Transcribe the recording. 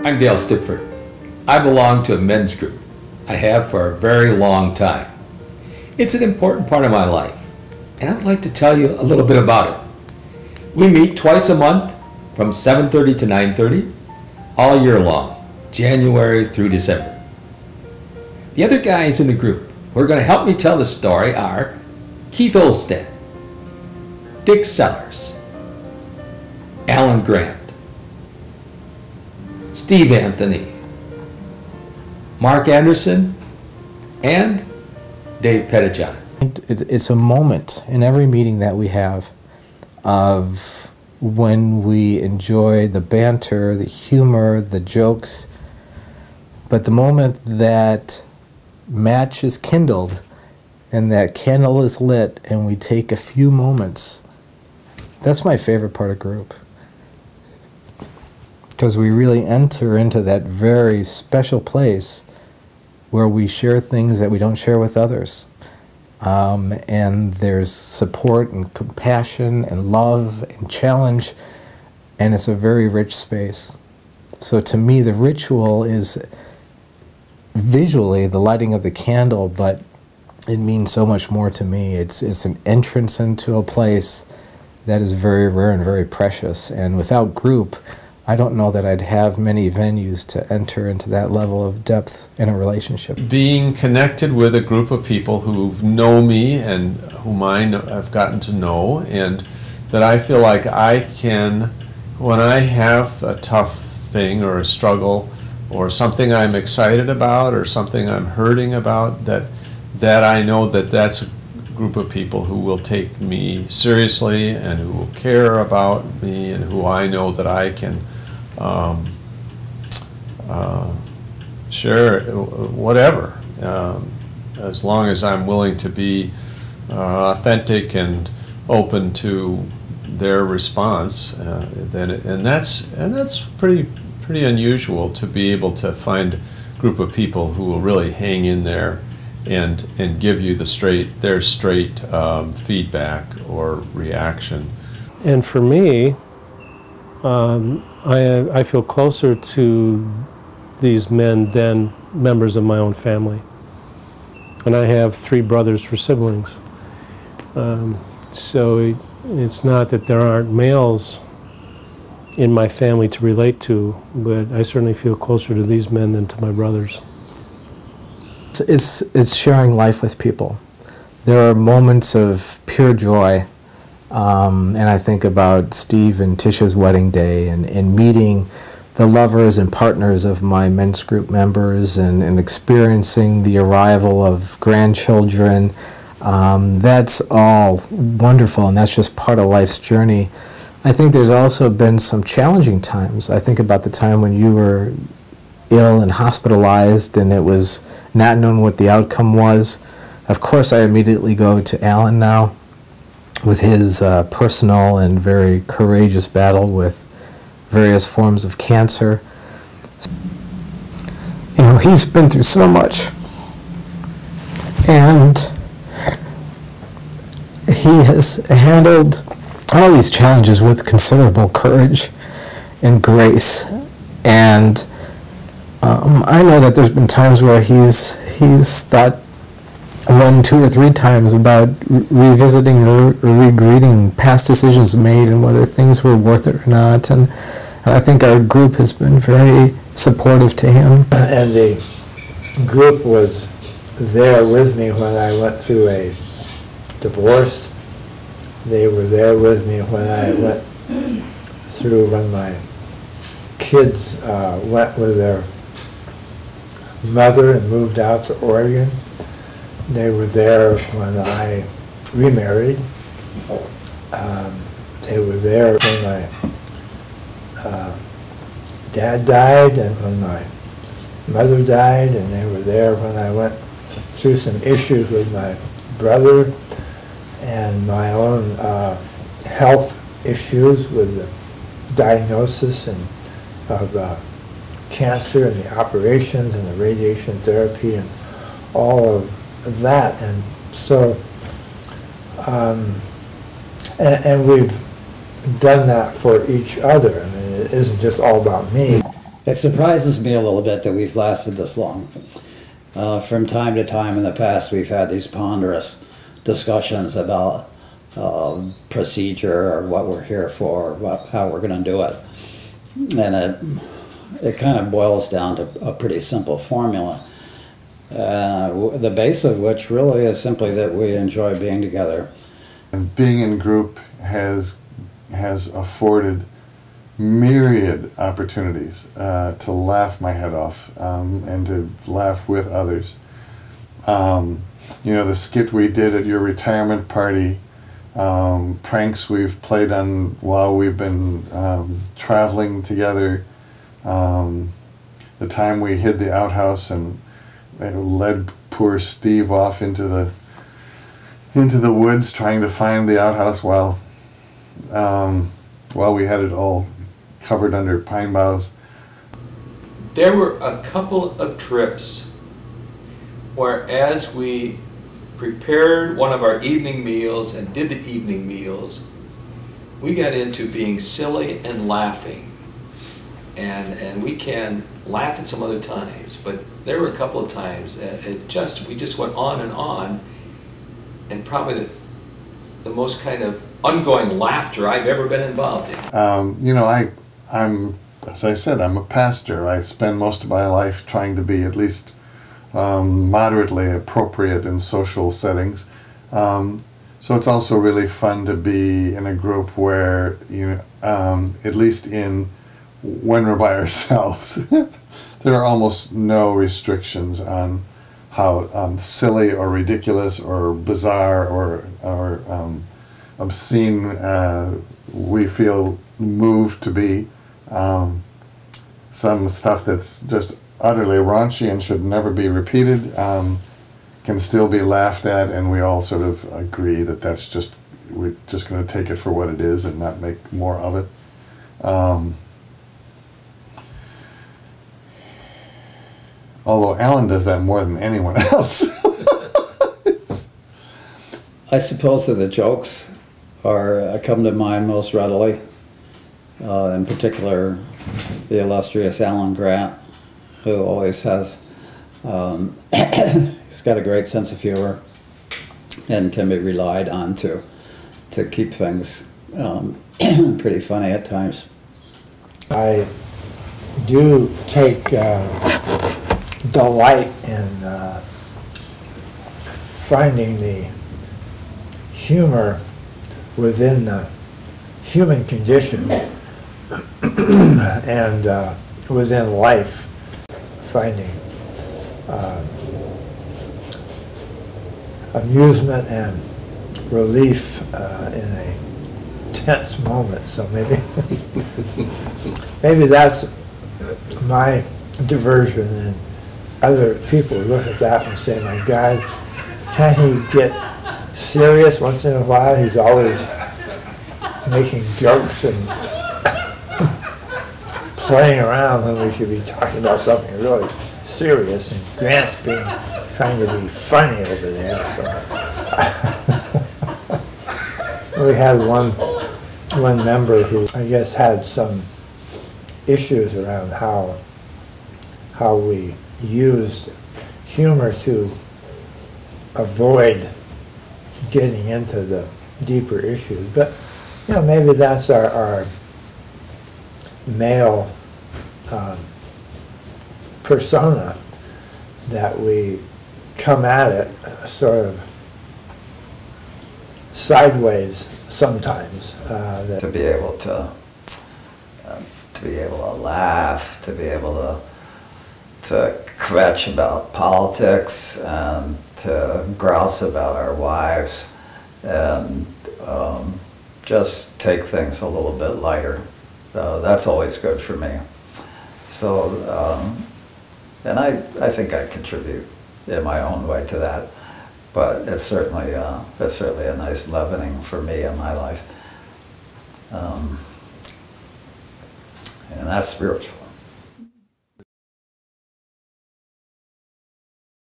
I'm Dale Stipford. I belong to a men's group. I have for a very long time. It's an important part of my life, and I would like to tell you a little bit about it. We meet twice a month from 7:30 to 9:30, all year long, January through December. The other guys in the group who are going to help me tell the story are Keith Olstead, Dick Sellers, Alan Grant, Steve Anthony, Mark Anderson, and Dave Pettijohn. It's a moment in every meeting that we have of when we enjoy the banter, the humor, the jokes, but the moment that match is kindled and that candle is lit and we take a few moments, that's my favorite part of group. Because we really enter into that very special place where we share things that we don't share with others. And there's support and compassion and love and challenge, and it's a very rich space. So to me, the ritual is visually the lighting of the candle, but it means so much more to me. It's an entrance into a place that is very rare and very precious. And without group, I don't know that I'd have many venues to enter into that level of depth in a relationship. Being connected with a group of people who know me and whom I've gotten to know, and that I feel like I can, when I have a tough thing or a struggle or something I'm excited about or something I'm hurting about, that I know that that's a group of people who will take me seriously and who will care about me and who I know that I can share whatever, as long as I'm willing to be authentic and open to their response. And that's pretty unusual, to be able to find a group of people who will really hang in there and give you their straight feedback or reaction. And for me, I feel closer to these men than members of my own family. And I have 3 brothers for siblings. So it's not that there aren't males in my family to relate to, but I certainly feel closer to these men than to my brothers. It's sharing life with people. There are moments of pure joy. And I think about Steve and Tisha's wedding day and meeting the lovers and partners of my men's group members and experiencing the arrival of grandchildren. That's all wonderful, and that's just part of life's journey. I think there's also been some challenging times. I think about the time when you were ill and hospitalized and it was not known what the outcome was. Of course, I immediately go to Alan now with his personal and very courageous battle with various forms of cancer. You know, he's been through so much, and he has handled all these challenges with considerable courage and grace. And I know that there's been times where he's thought 1, 2, or 3 times about revisiting or regreeting past decisions made and whether things were worth it or not. And I think our group has been very supportive to him. And the group was there with me when I went through a divorce. They were there with me when I went through when my kids went with their mother and moved out to Oregon. They were there when I remarried. They were there when my dad died and when my mother died, and they were there when I went through some issues with my brother and my own health issues with the diagnosis and of cancer and the operations and the radiation therapy and all of that. And so and we've done that for each other. I mean, it isn't just all about me. It surprises me a little bit that we've lasted this long. From time to time in the past, we've had these ponderous discussions about procedure or what we're here for, or how we're going to do it. And it kind of boils down to a pretty simple formula, the base of which really is simply that we enjoy being together. And being in group has afforded myriad opportunities to laugh my head off and to laugh with others. You know, the skit we did at your retirement party, pranks we've played on while we've been traveling together, the time we hid the outhouse and led poor Steve off into the woods trying to find the outhouse while we had it all covered under pine boughs. There were a couple of trips where, as we prepared one of our evening meals and did the evening meals, we got into being silly and laughing. And we can laugh at some other times, but there were a couple of times we just went on, and probably the most kind of ongoing laughter I've ever been involved in. You know, as I said, I'm a pastor. I spend most of my life trying to be at least moderately appropriate in social settings. So it's also really fun to be in a group where, you know, at least when we're by ourselves, there are almost no restrictions on how silly or ridiculous or bizarre or obscene we feel moved to be. Some stuff that's just utterly raunchy and should never be repeated can still be laughed at, and we all sort of agree that we're just going to take it for what it is and not make more of it. Although Alan does that more than anyone else. I suppose that the jokes come to mind most readily. In particular, the illustrious Alan Grant, who always has, he's got a great sense of humor and can be relied on to keep things pretty funny at times. I do take delight in finding the humor within the human condition and within life, finding amusement and relief in a tense moment. So maybe maybe that's my diversion, and other people look at that and say, my God, can't he get serious once in a while? He's always making jokes and playing around when we should be talking about something really serious, and Grant's trying to be funny over there. So we had one member who I guess had some issues around how we used humor to avoid getting into the deeper issues. But you know, maybe that's our male persona, that we come at it sort of sideways sometimes. To be able to laugh, to be able to kvetch about politics, and to grouse about our wives, and just take things a little bit lighter. That's always good for me. So, and I think I contribute in my own way to that. But it's certainly a nice leavening for me in my life, and that's spiritual.